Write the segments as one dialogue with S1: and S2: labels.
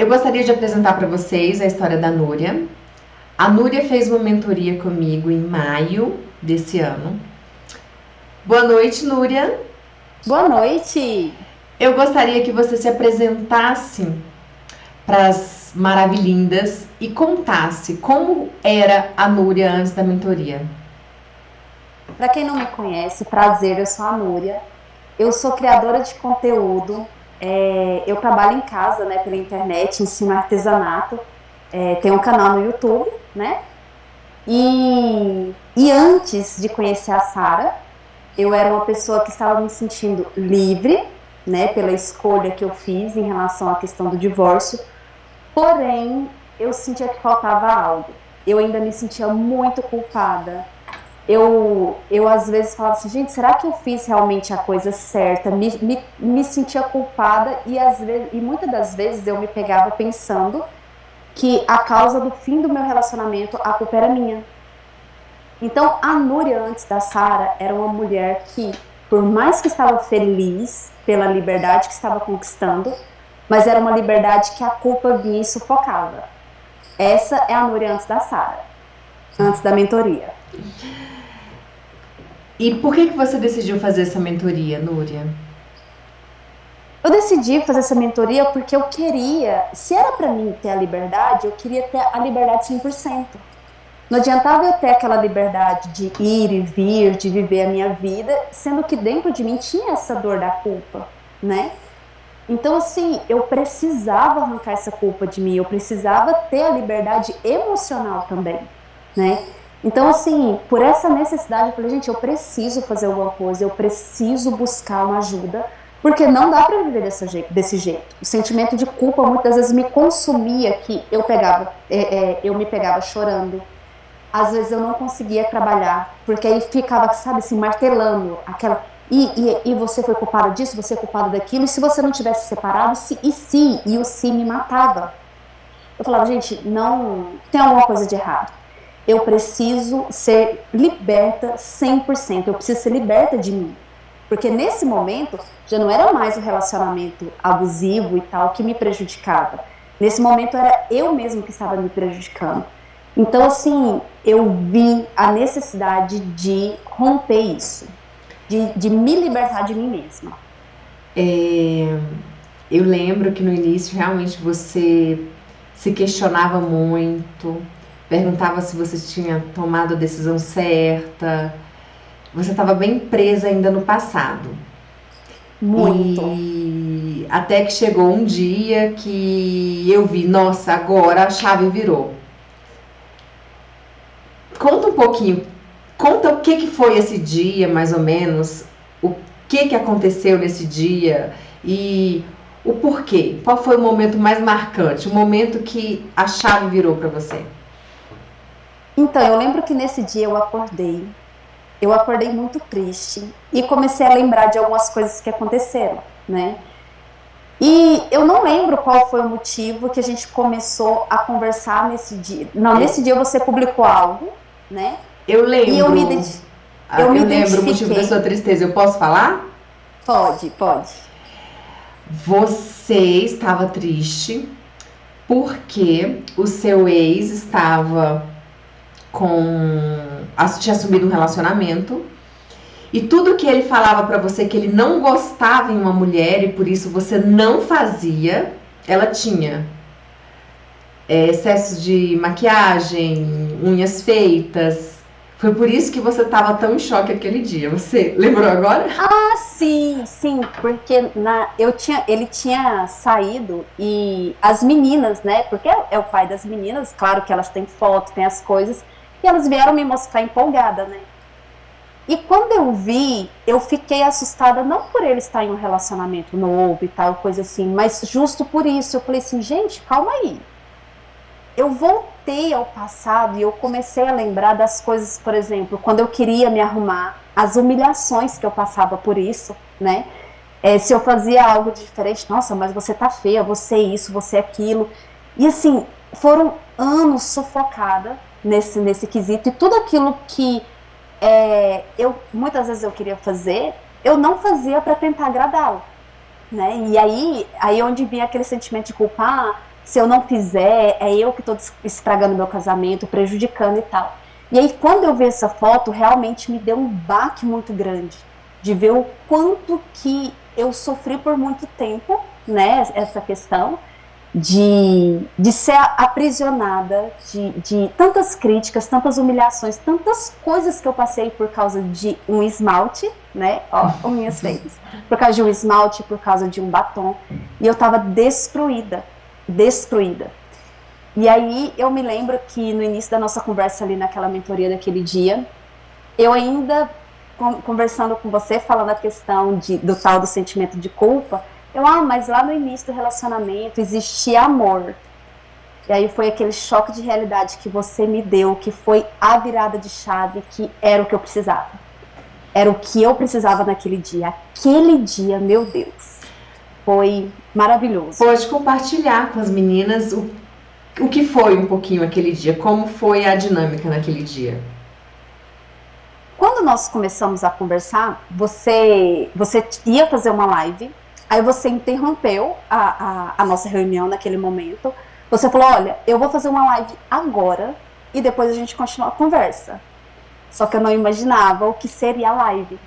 S1: Eu gostaria de apresentar para vocês a história da Núria. A Núria fez uma mentoria comigo em maio desse ano. Boa noite, Núria.
S2: Boa noite!
S1: Eu gostaria que você se apresentasse para as maravilhindas e contasse como era a Núria antes da mentoria.
S2: Para quem não me conhece, prazer, eu sou a Núria. Eu sou criadora de conteúdo. Eu trabalho em casa, né, pela internet, ensino artesanato. Tenho um canal no YouTube, né? E antes de conhecer a Sara, eu era uma pessoa que estava me sentindo livre, né, pela escolha que eu fiz em relação à questão do divórcio. Porém, eu sentia que faltava algo. Eu ainda me sentia muito culpada. Eu às vezes falava assim, gente, será que eu fiz realmente a coisa certa? Me sentia culpada e muitas das vezes eu me pegava pensando que a causa do fim do meu relacionamento, a culpa era minha. Então, a Núria antes da Sara era uma mulher que, por mais que estava feliz pela liberdade que estava conquistando, mas era uma liberdade que a culpa vinha e sufocava. Essa é a Núria antes da Sara, antes da mentoria.
S1: E por que você decidiu fazer essa mentoria, Núria?
S2: Eu decidi fazer essa mentoria porque eu queria, se era para mim ter a liberdade, eu queria ter a liberdade 100%. Não adiantava eu ter aquela liberdade de ir e vir, de viver a minha vida, sendo que dentro de mim tinha essa dor da culpa, né? Então, assim, eu precisava arrancar essa culpa de mim, eu precisava ter a liberdade emocional também, né? Então, assim, por essa necessidade, eu falei, gente, eu preciso fazer alguma coisa, eu preciso buscar uma ajuda, porque não dá para viver desse jeito. O sentimento de culpa muitas vezes me consumia, que eu me pegava chorando. Às vezes eu não conseguia trabalhar, porque aí ficava, sabe, assim, martelando aquela. E você foi culpada disso, você é culpada daquilo, e se você não tivesse separado, e o se me matava. Eu falava, gente, não, tem alguma coisa de errado. Eu preciso ser liberta 100%, eu preciso ser liberta de mim. Porque nesse momento, já não era mais o relacionamento abusivo e tal que me prejudicava. Nesse momento era eu mesmo que estava me prejudicando. Então, assim, eu vi a necessidade de romper isso, de me libertar de mim mesma.
S1: Eu lembro que no início realmente você se questionava muito, perguntava se você tinha tomado a decisão certa, você estava bem presa ainda no passado.
S2: Muito.
S1: E até que chegou um dia que eu vi, nossa, agora a chave virou. Conta um pouquinho, conta o que foi esse dia, mais ou menos, o que aconteceu nesse dia e o porquê. Qual foi o momento mais marcante, o momento que a chave virou para você?
S2: Então, eu lembro que nesse dia eu acordei muito triste e comecei a lembrar de algumas coisas que aconteceram, né? E eu não lembro qual foi o motivo que a gente começou a conversar nesse dia. Não,
S1: É,
S2: nesse dia você publicou algo, né?
S1: eu
S2: E
S1: lembro,
S2: eu me
S1: eu lembro o motivo da sua
S2: identifiquei.
S1: tristeza. Eu posso falar?
S2: Pode, pode.
S1: Você estava triste porque o seu ex estava tinha assumido um relacionamento e tudo que ele falava pra você que ele não gostava em uma mulher e por isso você não fazia, ela tinha. Excessos de maquiagem, unhas feitas. Foi por isso que você estava tão em choque aquele dia. Você lembrou agora?
S2: Ah, sim, sim, porque ele tinha saído e as meninas, né? Porque é o pai das meninas, claro que elas têm foto, têm as coisas, e elas vieram me mostrar empolgada, né? E quando eu vi, eu fiquei assustada, não por ele estar em um relacionamento novo e tal, coisa assim, mas justo por isso. Eu falei assim, gente, calma aí. Eu voltei ao passado e eu comecei a lembrar das coisas, por exemplo, quando eu queria me arrumar, as humilhações que eu passava por isso, né? Se eu fazia algo diferente, nossa, mas você tá feia, você é isso, você é aquilo. E assim, foram anos sufocada nesse quesito, e tudo aquilo que muitas vezes eu queria fazer, eu não fazia para tentar agradá-lo, né? E aí onde vinha aquele sentimento de culpa, se eu não fizer, é eu que estou estragando meu casamento, prejudicando e tal. E aí, quando eu vi essa foto, realmente me deu um baque muito grande, de ver o quanto que eu sofri por muito tempo, né, essa questão de ser aprisionada, de tantas críticas, tantas humilhações, tantas coisas que eu passei por causa de um esmalte, né, ó, unhas feitas, por causa de um esmalte, por causa de um batom, e eu tava destruída, destruída. E aí eu me lembro que no início da nossa conversa ali naquela mentoria daquele dia, eu ainda conversando com você, falando a questão do tal do sentimento de culpa, mas lá no início do relacionamento existia amor. E aí foi aquele choque de realidade que você me deu, que foi a virada de chave, que era o que eu precisava. Era o que eu precisava naquele dia. Aquele dia, meu Deus, foi maravilhoso.
S1: Pode compartilhar com as meninas o que foi um pouquinho aquele dia, como foi a dinâmica naquele dia.
S2: Quando nós começamos a conversar, você ia fazer uma live, aí você interrompeu a nossa reunião naquele momento. Você falou, olha, eu vou fazer uma live agora e depois a gente continua a conversa. Só que eu não imaginava o que seria a live.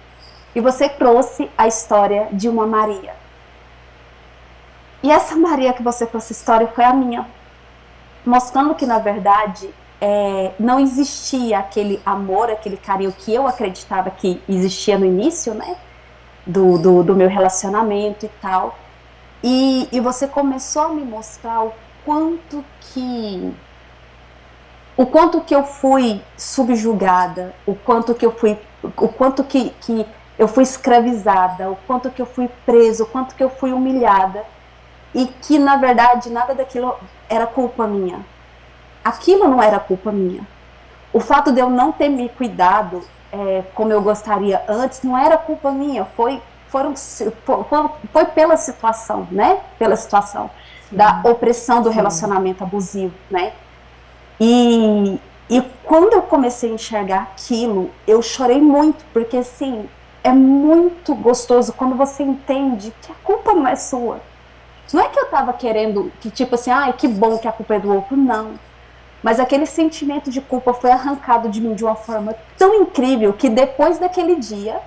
S2: E você trouxe a história de uma Maria. E essa Maria que você trouxe a história foi a minha. Mostrando que, na verdade, não existia aquele amor, aquele carinho que eu acreditava que existia no início, né? Do meu relacionamento e tal. E você começou a me mostrar o quanto que eu fui subjugada, o quanto que eu fui escravizada, o quanto que eu fui presa, o quanto que eu fui humilhada. E que, na verdade, nada daquilo era culpa minha. Aquilo não era culpa minha. O fato de eu não ter me cuidado como eu gostaria antes não era culpa minha. Foi pela situação, né? Pela situação da opressão do relacionamento abusivo, né? E quando eu comecei a enxergar aquilo, eu chorei muito, porque assim, é muito gostoso quando você entende que a culpa não é sua. Não é que eu tava querendo, que tipo assim, que bom que a culpa é do outro, não. Mas aquele sentimento de culpa foi arrancado de mim de uma forma tão incrível que depois daquele dia,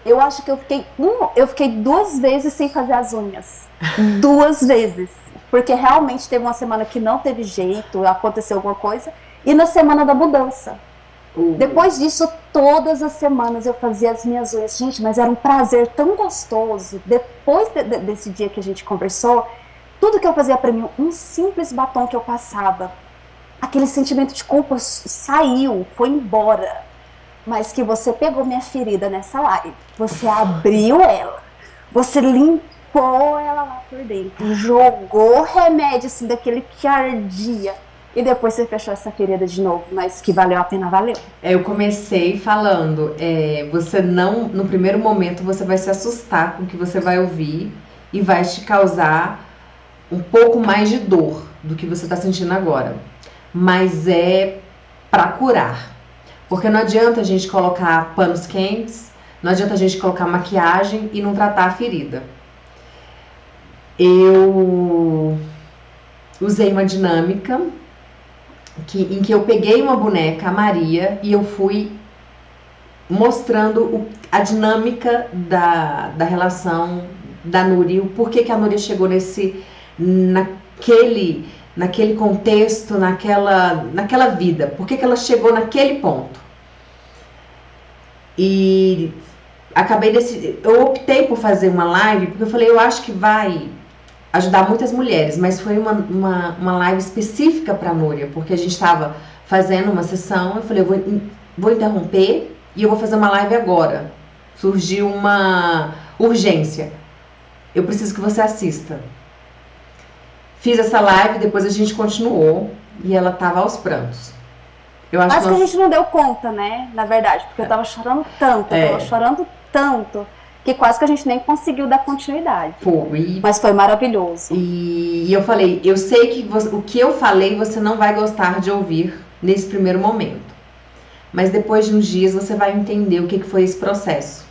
S2: eu acho que eu fiquei 2 vezes sem fazer as unhas. 2 vezes. Porque realmente teve uma semana que não teve jeito, aconteceu alguma coisa. E na semana da mudança. Depois disso, todas as semanas eu fazia as minhas unhas. Gente, mas era um prazer tão gostoso. Depois desse dia que a gente conversou, tudo que eu fazia pra mim, um simples batom que eu passava, aquele sentimento de culpa saiu, foi embora. Mas que você pegou minha ferida nessa live, você abriu ela, você limpou ela lá por dentro, jogou remédio assim daquele que ardia. E depois você fechou essa ferida de novo, mas que valeu a pena, valeu.
S1: Eu comecei falando, você não, no primeiro momento você vai se assustar com o que você vai ouvir e vai te causar um pouco mais de dor do que você está sentindo agora. Mas é para curar. Porque não adianta a gente colocar panos quentes, não adianta a gente colocar maquiagem e não tratar a ferida. Eu usei uma dinâmica em que eu peguei uma boneca, a Maria, e eu fui mostrando a dinâmica da relação da Núria, o porquê que a Núria chegou naquele contexto, naquela vida, por que ela chegou naquele ponto. E eu optei por fazer uma live, porque eu falei, eu acho que vai ajudar muitas mulheres, mas foi uma live específica para a Núria, porque a gente estava fazendo uma sessão, eu falei, eu vou interromper e eu vou fazer uma live agora. Surgiu uma urgência. Eu preciso que você assista. Fiz essa live, depois a gente continuou e ela tava aos prantos.
S2: Mas que a gente não deu conta, né? Na verdade, porque eu tava chorando tanto, que quase que a gente nem conseguiu dar continuidade. Mas foi maravilhoso.
S1: E eu falei, eu sei que o que eu falei você não vai gostar de ouvir nesse primeiro momento. Mas depois de uns dias você vai entender o que foi esse processo.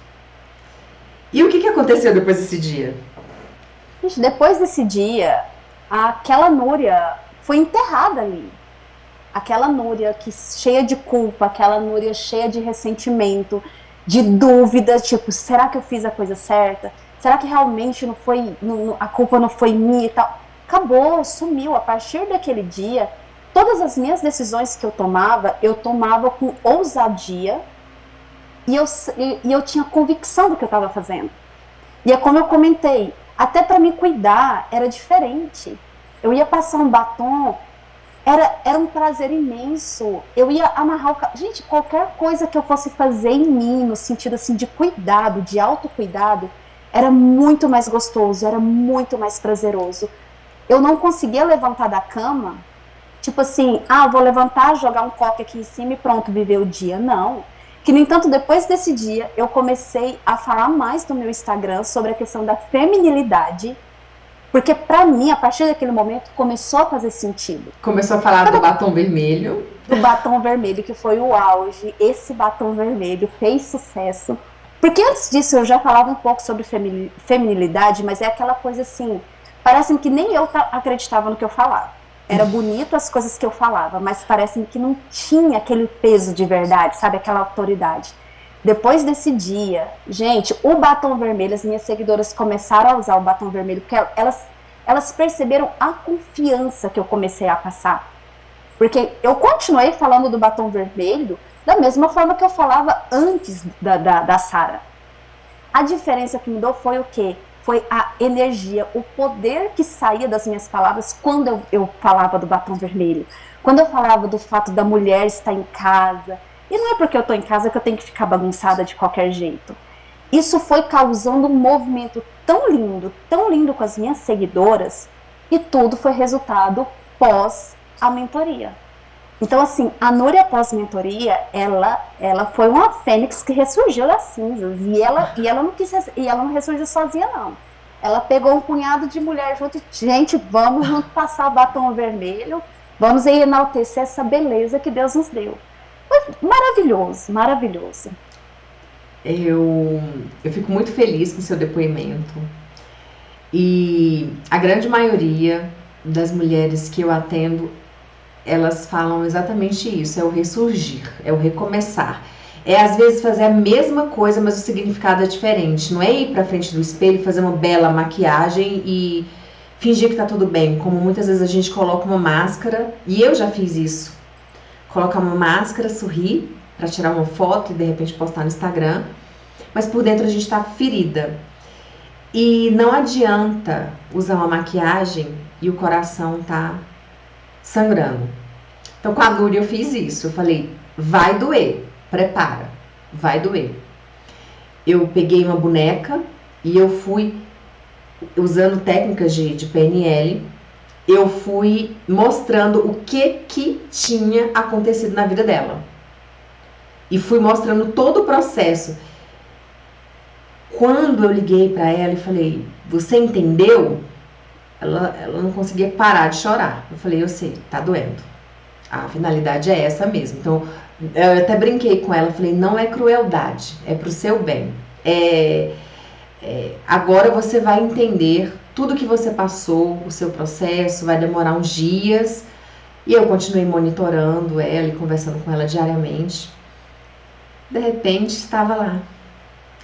S1: E o que aconteceu depois desse dia?
S2: Gente, depois desse dia, aquela Núria foi enterrada ali. Aquela Núria que cheia de culpa, aquela Núria cheia de ressentimento, de dúvida, tipo, será que eu fiz a coisa certa? Será que realmente não foi, a culpa não foi minha e tal? Acabou, sumiu. A partir daquele dia, todas as minhas decisões que eu tomava com ousadia e eu tinha convicção do que eu estava fazendo. E é como eu comentei, até para me cuidar era diferente. Eu ia passar um batom, era um prazer imenso. Eu ia amarrar o cabelo. Gente, qualquer coisa que eu fosse fazer em mim, no sentido assim de cuidado, de autocuidado, era muito mais gostoso, era muito mais prazeroso. Eu não conseguia levantar da cama, tipo assim, vou levantar, jogar um coque aqui em cima e pronto, viver o dia. Não. Que, no entanto, depois desse dia, eu comecei a falar mais no meu Instagram sobre a questão da feminilidade, porque para mim, a partir daquele momento, começou a fazer sentido.
S1: Começou a falar do batom vermelho.
S2: Do batom vermelho, que foi o auge. Esse batom vermelho fez sucesso. Porque antes disso eu já falava um pouco sobre feminilidade, mas é aquela coisa assim, parece que nem eu acreditava no que eu falava. Era bonito as coisas que eu falava, mas parece que não tinha aquele peso de verdade, sabe? Aquela autoridade. Depois desse dia, gente, o batom vermelho, as minhas seguidoras começaram a usar o batom vermelho, porque elas perceberam a confiança que eu comecei a passar. Porque eu continuei falando do batom vermelho da mesma forma que eu falava antes da Sara. A diferença que mudou foi o quê? Foi a energia, o poder que saía das minhas palavras quando eu falava do batom vermelho. Quando eu falava do fato da mulher estar em casa. E não é porque eu estou em casa que eu tenho que ficar bagunçada de qualquer jeito. Isso foi causando um movimento tão lindo com as minhas seguidoras, e tudo foi resultado pós a mentoria. Então, assim, a Núria pós-mentoria, ela foi uma fênix que ressurgiu das cinzas. E ela não ressurgiu sozinha, não. Ela pegou um punhado de mulher junto e, gente, vamos junto passar o batom vermelho, vamos enaltecer essa beleza que Deus nos deu. Foi maravilhoso, maravilhoso.
S1: Eu fico muito feliz com o seu depoimento. E a grande maioria das mulheres que eu atendo, elas falam exatamente isso, é o ressurgir, é o recomeçar. É às vezes fazer a mesma coisa, mas o significado é diferente. Não é ir pra frente do espelho, fazer uma bela maquiagem e fingir que tá tudo bem, como muitas vezes a gente coloca uma máscara, e eu já fiz isso. Colocar uma máscara, sorrir, pra tirar uma foto e de repente postar no Instagram, mas por dentro a gente tá ferida. E não adianta usar uma maquiagem e o coração tá sangrando. Então com a Núria eu fiz isso. Eu falei, vai doer, prepara, vai doer. Eu peguei uma boneca e eu fui usando técnicas de PNL. Eu fui mostrando o que tinha acontecido na vida dela. E fui mostrando todo o processo. Quando eu liguei pra ela e falei, você entendeu? Ela não conseguia parar de chorar. Eu falei, eu sei, tá doendo. A finalidade é essa mesmo. Então, eu até brinquei com ela, falei, não é crueldade, é pro seu bem. Agora você vai entender tudo que você passou, o seu processo, vai demorar uns dias. E eu continuei monitorando ela e conversando com ela diariamente. De repente, estava lá.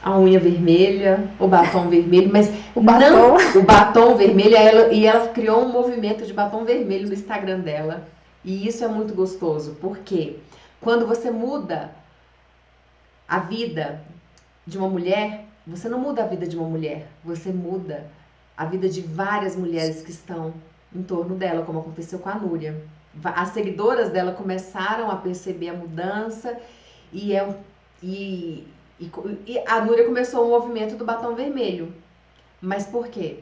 S1: A unha vermelha, o batom vermelho, mas o batom vermelho, ela criou um movimento de batom vermelho no Instagram dela. E isso é muito gostoso, porque quando você muda a vida de uma mulher, você não muda a vida de uma mulher, você muda a vida de várias mulheres que estão em torno dela, como aconteceu com a Núria. As seguidoras dela começaram a perceber a mudança e a Núria começou o movimento do batom vermelho. Mas por quê?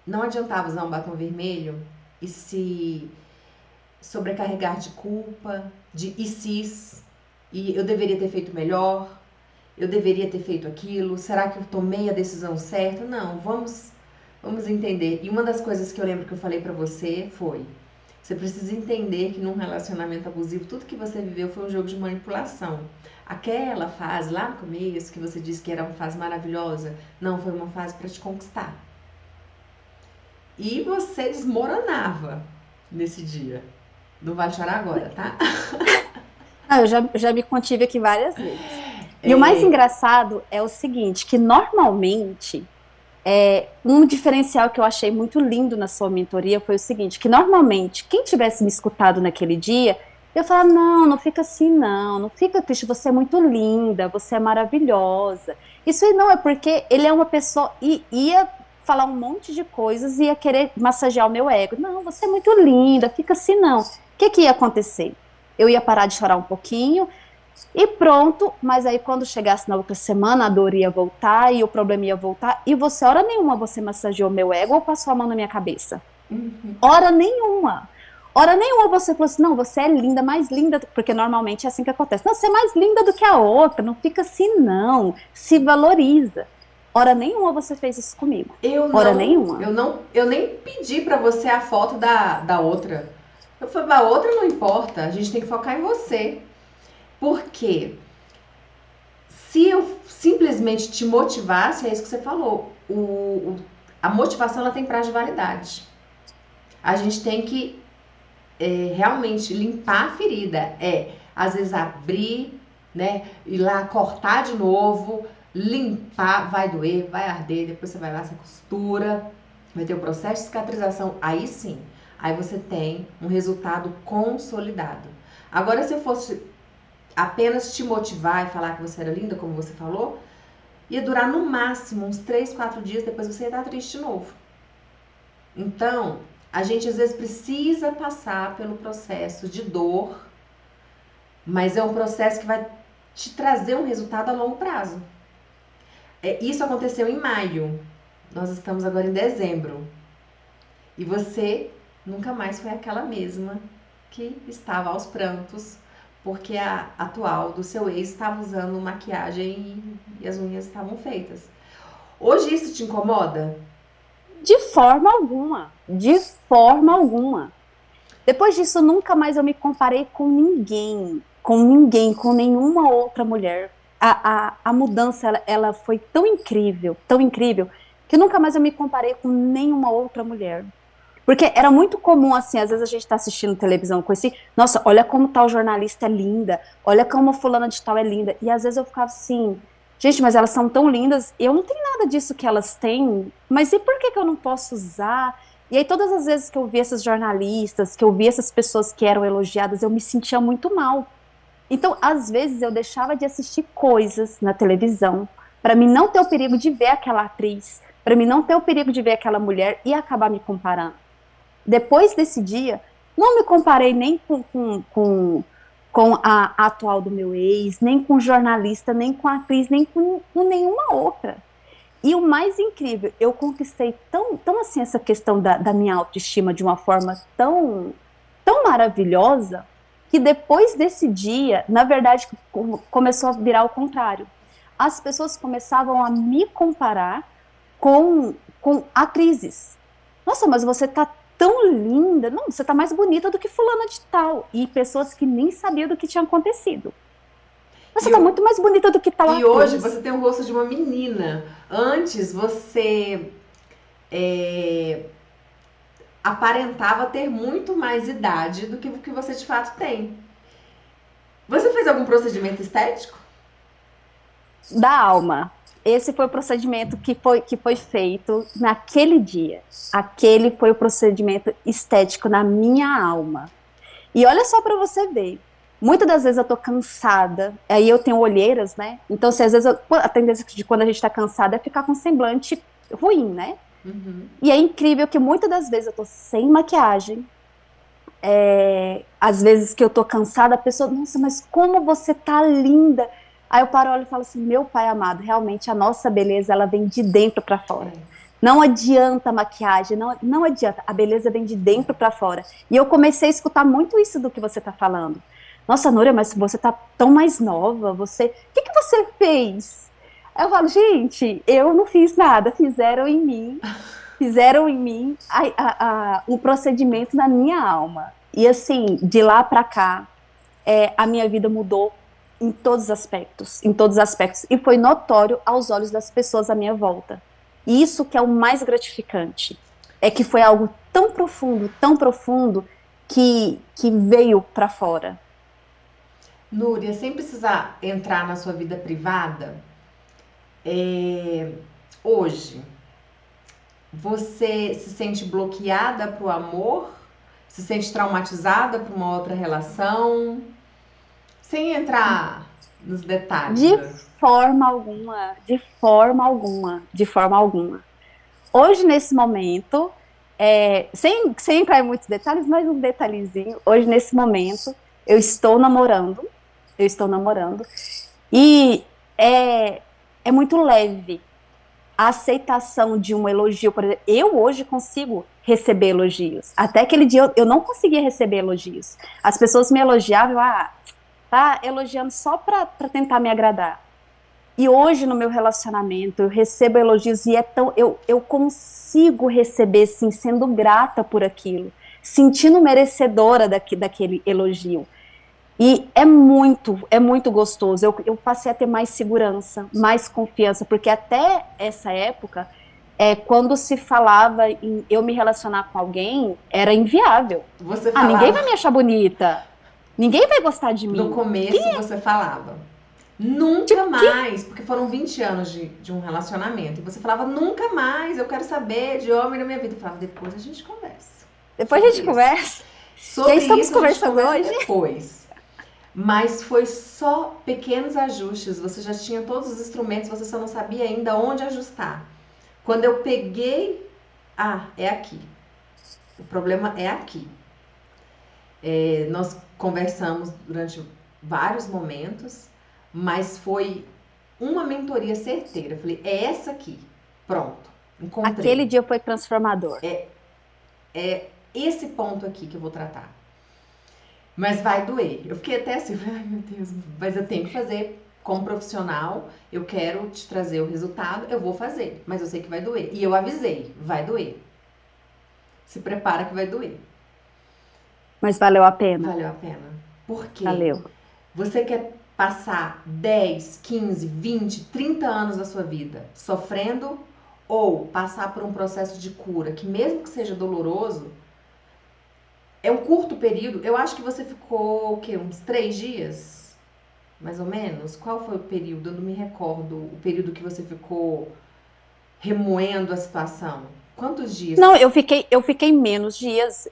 S1: Não adiantava usar um batom vermelho e se sobrecarregar de culpa, de e eu deveria ter feito melhor, eu deveria ter feito aquilo, será que eu tomei a decisão certa? Não, vamos entender. E uma das coisas que eu lembro que eu falei pra você foi, você precisa entender que num relacionamento abusivo, tudo que você viveu foi um jogo de manipulação. Aquela fase lá no começo, que você disse que era uma fase maravilhosa, não, foi uma fase para te conquistar. e você desmoronava nesse dia. Não vai chorar agora, tá?
S2: Ah, eu já me contive aqui várias vezes. E o mais
S1: É,
S2: engraçado é o seguinte, que normalmente, um diferencial que eu achei muito lindo na sua mentoria foi o seguinte, que normalmente, quem tivesse me escutado naquele dia, eu falava, não, não fica assim, não, não fica triste, você é muito linda, você é maravilhosa. Isso aí não, é porque ele é uma pessoa, e ia falar um monte de coisas e ia querer massagear o meu ego. Não, você é muito linda, fica assim, não. O que que ia acontecer? Eu ia parar de chorar um pouquinho, e pronto, mas aí quando chegasse na outra semana, a dor ia voltar e o problema ia voltar. E você, hora nenhuma, você massageou meu ego ou passou a mão na minha cabeça? Hora nenhuma. Hora nenhuma você falou assim, não, você é linda, mais linda, porque normalmente é assim que acontece. Não, você é mais linda do que a outra, não fica assim, não. Se valoriza. Hora nenhuma você fez isso comigo. Hora nenhuma.
S1: eu nem pedi pra você a foto da outra. Eu falei, a outra não importa, a gente tem que focar em você. Por quê? Se eu simplesmente te motivasse, é isso que você falou. A motivação ela tem prazo de validade. A gente tem que realmente limpar a ferida. Às vezes abrir, né? Ir lá cortar de novo, limpar, vai doer, vai arder, depois você vai lá, você costura, vai ter o processo de cicatrização. Aí sim, aí você tem um resultado consolidado. Agora, se eu fosse apenas te motivar e falar que você era linda, como você falou, ia durar no máximo uns 3, 4 dias, depois você ia estar triste de novo. Então, a gente às vezes precisa passar pelo processo de dor, mas é um processo que vai te trazer um resultado a longo prazo. Isso aconteceu em maio, nós estamos agora em dezembro, e você nunca mais foi aquela mesma que estava aos prantos, porque a atual do seu ex estava usando maquiagem e as unhas estavam feitas. Hoje isso te incomoda?
S2: De forma alguma. De forma alguma. Depois disso, nunca mais eu me comparei com ninguém, com nenhuma outra mulher. A mudança, ela foi tão incrível, que nunca mais eu me comparei com nenhuma outra mulher. Porque era muito comum, assim, às vezes a gente tá assistindo televisão com esse, nossa, olha como tal jornalista é linda, olha como fulana de tal é linda. E às vezes eu ficava assim, gente, mas elas são tão lindas, eu não tenho nada disso que elas têm, mas e por que que eu não posso usar? E aí todas as vezes que eu vi esses jornalistas, que eu vi essas pessoas que eram elogiadas, eu me sentia muito mal. Então, às vezes eu deixava de assistir coisas na televisão, para mim não ter o perigo de ver aquela atriz, para mim não ter o perigo de ver aquela mulher e acabar me comparando. Depois desse dia, não me comparei nem com a atual do meu ex, nem com jornalista, nem com atriz, nem com nenhuma outra. E o mais incrível, eu conquistei tão assim essa questão da minha autoestima de uma forma tão maravilhosa, que depois desse dia, na verdade, começou a virar o contrário. As pessoas começavam a me comparar com atrizes. Nossa, mas você tá tão linda. Não, você tá mais bonita do que fulana de tal. E pessoas que nem sabiam do que tinha acontecido. Você
S1: E,
S2: tá muito mais bonita do que tal
S1: e hoje
S2: atriz.
S1: você tem o rosto de uma menina. Antes você é, aparentava ter muito mais idade do que o que você de fato tem. Você fez algum procedimento estético?
S2: Da alma. Esse foi o procedimento que foi feito naquele dia. Aquele foi o procedimento estético na minha alma. E olha só para você ver. Muitas das vezes eu tô cansada, aí eu tenho olheiras, né? Então, se às vezes a tendência de quando a gente tá cansada é ficar com semblante ruim, né?
S1: Uhum.
S2: E é incrível que muitas das vezes eu tô sem maquiagem. Às vezes que eu tô cansada, a pessoa, nossa, mas como você tá linda. Aí eu paro, olho e falo assim, meu pai amado, realmente a nossa beleza, ela vem de dentro para fora. Não adianta a maquiagem, não adianta, a beleza vem de dentro para fora. E eu comecei a escutar muito isso do que você tá falando. Nossa, Núria, mas você tá tão mais nova, o que que você fez? Aí eu falo, gente, eu não fiz nada, fizeram em mim o procedimento na minha alma. E assim, de lá para cá, a minha vida mudou em todos os aspectos, em todos os aspectos. E foi notório aos olhos das pessoas à minha volta. E isso que é o mais gratificante. É que foi algo tão profundo, que veio pra fora.
S1: Núria, sem precisar entrar na sua vida privada, é, hoje você se sente bloqueada pro amor? Se sente traumatizada por uma outra relação? Sem entrar nos detalhes.
S2: De forma alguma, de forma alguma, de forma alguma. Hoje, nesse momento, sem entrar em muitos detalhes, mas um detalhezinho, hoje, nesse momento, eu estou namorando, e é, é muito leve a aceitação de um elogio. Por exemplo, eu hoje consigo receber elogios. Até aquele dia eu não conseguia receber elogios. As pessoas me elogiavam, tá elogiando só para tentar me agradar. E hoje no meu relacionamento eu recebo elogios e eu consigo receber, sim, sendo grata por aquilo, sentindo merecedora daquele elogio. E é muito gostoso. Eu passei a ter mais segurança, mais confiança, porque até essa época, quando se falava em eu me relacionar com alguém, era inviável.
S1: Você
S2: Ninguém
S1: falava,
S2: vai me achar bonita, ninguém vai gostar de
S1: no
S2: mim.
S1: começo você falava, nunca
S2: Tipo,
S1: mais, porque foram 20 anos de um relacionamento, e você falava, nunca mais, eu quero saber de homem na minha vida. Eu falava, depois a gente conversa
S2: depois a
S1: sobre
S2: gente
S1: isso.
S2: conversa. E aí
S1: Sobre
S2: estamos
S1: isso a gente
S2: conversando
S1: conversa
S2: hoje.
S1: depois. Mas foi só pequenos ajustes, você já tinha todos os instrumentos, você só não sabia ainda onde ajustar. Quando eu peguei, é aqui. O problema é aqui. Nós conversamos durante vários momentos, mas foi uma mentoria certeira. Eu falei, é essa aqui. Pronto,
S2: Aquele
S1: encontrei.
S2: dia foi transformador.
S1: É esse ponto aqui que eu vou tratar. Mas vai doer. Eu fiquei até assim, ai meu Deus, mas eu tenho que fazer como profissional. Eu quero te trazer o resultado, eu vou fazer. Mas eu sei que vai doer. E eu avisei, vai doer. Se prepara que vai doer.
S2: Mas valeu a pena.
S1: Valeu a pena. Por quê?
S2: Valeu.
S1: Você quer passar 10, 15, 20, 30 anos da sua vida sofrendo ou passar por um processo de cura que, mesmo que seja doloroso, é um curto período? Eu acho que você ficou, o quê? Uns 3 dias? Mais ou menos? Qual foi o período? Eu não me recordo o período que você ficou remoendo a situação. Quantos dias?
S2: Não, eu fiquei menos dias.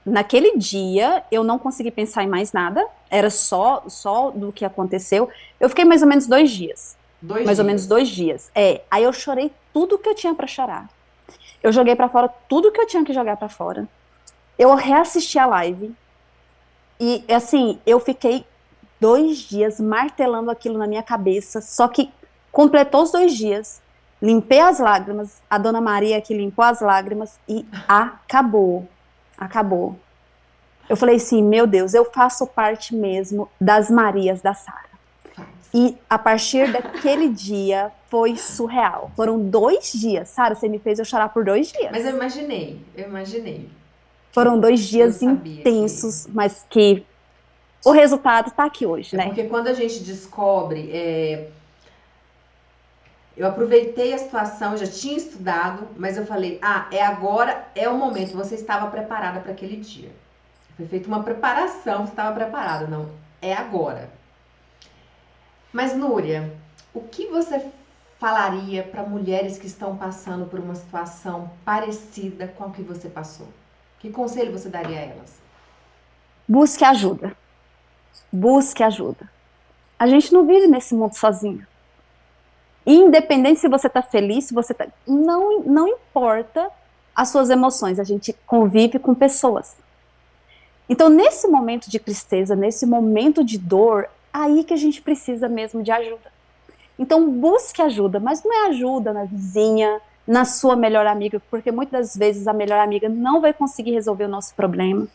S2: Naquele dia, eu não consegui pensar em mais nada. Era só do que aconteceu. Eu fiquei mais ou menos 2 dias.
S1: Dois
S2: Mais ou menos
S1: dias.
S2: 2 dias. Aí eu chorei tudo que eu tinha pra chorar. Eu joguei pra fora tudo que eu tinha que jogar pra fora. Eu reassisti a live e, assim, eu fiquei 2 dias martelando aquilo na minha cabeça. Só que completou os 2 dias. Limpei as lágrimas, a Dona Maria que limpou as lágrimas e acabou. Acabou. Eu falei assim, meu Deus, eu faço parte mesmo das Marias da Sara.
S1: Faz.
S2: E a partir daquele dia foi surreal. Foram 2 dias, Sara, você me fez eu chorar por 2 dias.
S1: Mas eu imaginei, eu imaginei.
S2: Foram dois
S1: Eu
S2: dias
S1: sabia que.
S2: intensos, mas que o resultado tá aqui hoje,
S1: É
S2: né?
S1: porque quando a gente descobre. Eu aproveitei a situação, já tinha estudado, mas eu falei: é agora, é o momento. Você estava preparada para aquele dia. Foi feita uma preparação, você estava preparada. Não, é agora. Mas, Núria, o que você falaria para mulheres que estão passando por uma situação parecida com a que você passou? Que conselho você daria a elas?
S2: Busque ajuda. Busque ajuda. A gente não vive nesse mundo sozinho. Independente se você está feliz, se você tá. Não importa as suas emoções, a gente convive com pessoas. Então, nesse momento de tristeza, nesse momento de dor, aí que a gente precisa mesmo de ajuda. Então, busque ajuda, mas não é ajuda na vizinha, na sua melhor amiga, porque muitas das vezes a melhor amiga não vai conseguir resolver o nosso problema.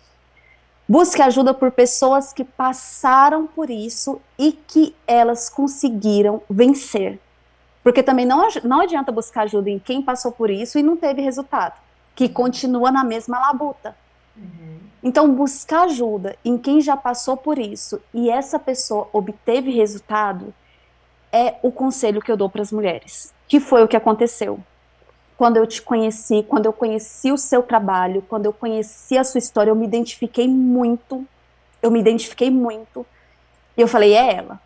S2: Busque ajuda por pessoas que passaram por isso e que elas conseguiram vencer. Porque também não adianta buscar ajuda em quem passou por isso e não teve resultado, que continua na mesma labuta. Então, buscar ajuda em quem já passou por isso e essa pessoa obteve resultado é o conselho que eu dou para as mulheres, que foi o que aconteceu. quando eu te conheci, quando eu conheci o seu trabalho, quando eu conheci a sua história, eu me identifiquei muito. Eu me identifiquei muito. E eu falei, é ela.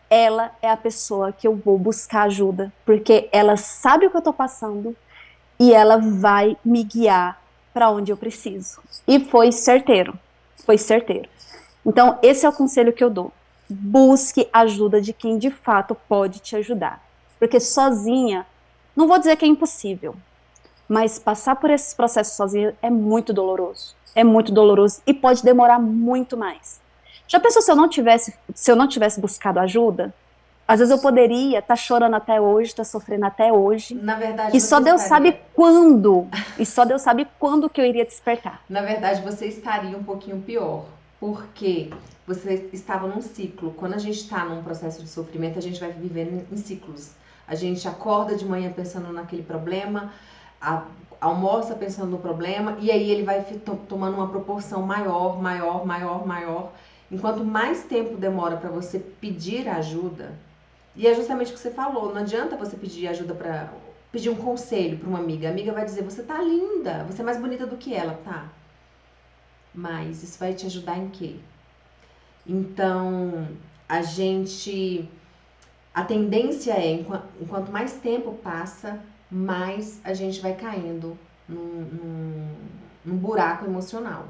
S2: Ela é a pessoa que eu vou buscar ajuda, porque ela sabe o que eu tô passando e ela vai me guiar para onde eu preciso. E foi certeiro. Foi certeiro. Então, esse é o conselho que eu dou. Busque ajuda de quem de fato pode te ajudar. Porque sozinha, não vou dizer que é impossível, mas passar por esses processos sozinha é muito doloroso. É muito doloroso e pode demorar muito mais. Já pensou se eu não tivesse buscado ajuda? Às vezes eu poderia estar chorando até hoje, estar sofrendo até hoje,
S1: Na verdade,
S2: e
S1: você
S2: só Deus sabe
S1: estaria.
S2: quando, e só Deus sabe quando que eu iria despertar.
S1: Na verdade, você estaria um pouquinho pior, porque você estava num ciclo. Quando a gente está num processo de sofrimento, a gente vai vivendo em ciclos. A gente acorda de manhã pensando naquele problema, almoça pensando no problema, e aí ele vai tomando uma proporção maior, maior, maior, maior. Enquanto mais tempo demora para você pedir ajuda, e é justamente o que você falou, não adianta você pedir ajuda para pedir um conselho para uma amiga. A amiga vai dizer: "Você tá linda, você é mais bonita do que ela", tá? Mas isso vai te ajudar em quê? Então, a gente a tendência é, enquanto mais tempo passa, mais a gente vai caindo num buraco emocional.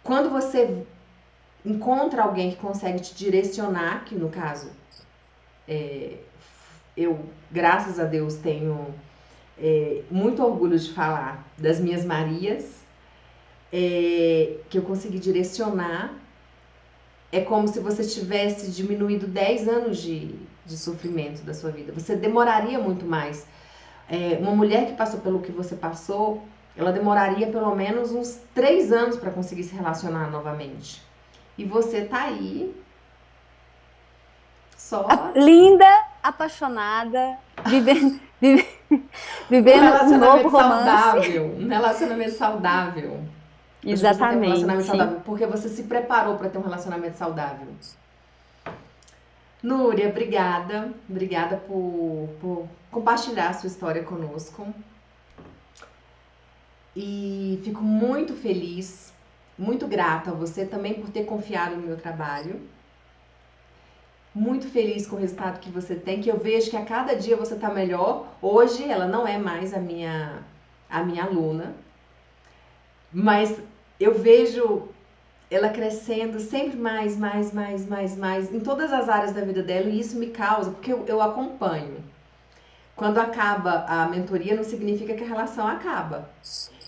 S1: Quando você encontra alguém que consegue te direcionar, que no caso, eu, graças a Deus, tenho muito orgulho de falar das minhas Marias, que eu consegui direcionar. É como se você tivesse diminuído 10 anos de sofrimento da sua vida. Você demoraria muito mais. Uma mulher que passou pelo que você passou, ela demoraria pelo menos uns 3 anos para conseguir se relacionar novamente. E você tá aí só
S2: Linda, apaixonada,
S1: um
S2: vivendo um novo
S1: relacionamento
S2: romance.
S1: saudável. Um relacionamento saudável. Hoje você tem um relacionamento
S2: Exatamente.
S1: saudável porque você se preparou para ter um relacionamento saudável. Núria, obrigada. Obrigada por compartilhar a sua história conosco. E fico muito feliz, muito grata a você também por ter confiado no meu trabalho. Muito feliz com o resultado que você tem, que eu vejo que a cada dia você está melhor. Hoje ela não é mais a minha aluna, mas eu vejo ela crescendo sempre mais, mais, mais, mais, mais, em todas as áreas da vida dela, e isso me causa, porque eu acompanho. Quando acaba a mentoria, não significa que a relação acaba.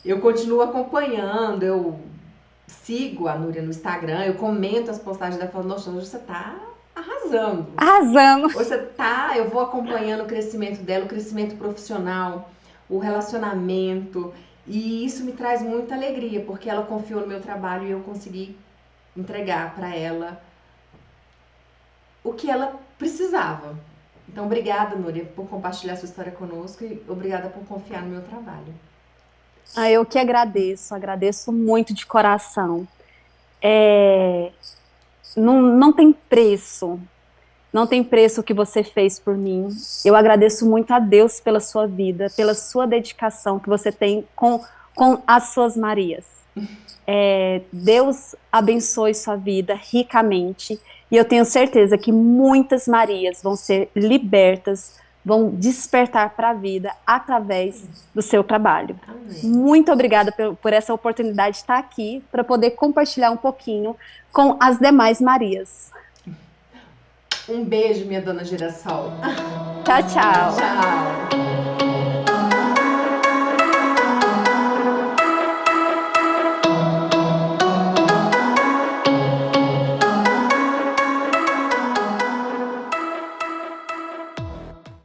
S1: Eu continuo acompanhando, eu sigo a Núria no Instagram, eu comento as postagens dela, falo, nossa, hoje você tá arrasando.
S2: Arrasando.
S1: Você tá, eu vou acompanhando o crescimento dela, o crescimento profissional, o relacionamento, e isso me traz muita alegria, porque ela confiou no meu trabalho e eu consegui entregar para ela o que ela precisava. Então, obrigada, Núria, por compartilhar sua história conosco e obrigada por confiar no meu trabalho.
S2: Eu que agradeço muito de coração. É, não tem preço, não tem preço o que você fez por mim. Eu agradeço muito a Deus pela sua vida, pela sua dedicação que você tem com as suas Marias. Deus abençoe sua vida ricamente e eu tenho certeza que muitas Marias vão ser libertas, vão despertar para a vida através do seu trabalho.
S1: Amém.
S2: Muito obrigada por essa oportunidade de estar aqui para poder compartilhar um pouquinho com as demais Marias.
S1: Um beijo, minha dona Girassol.
S2: Tchau, tchau.
S1: Tchau.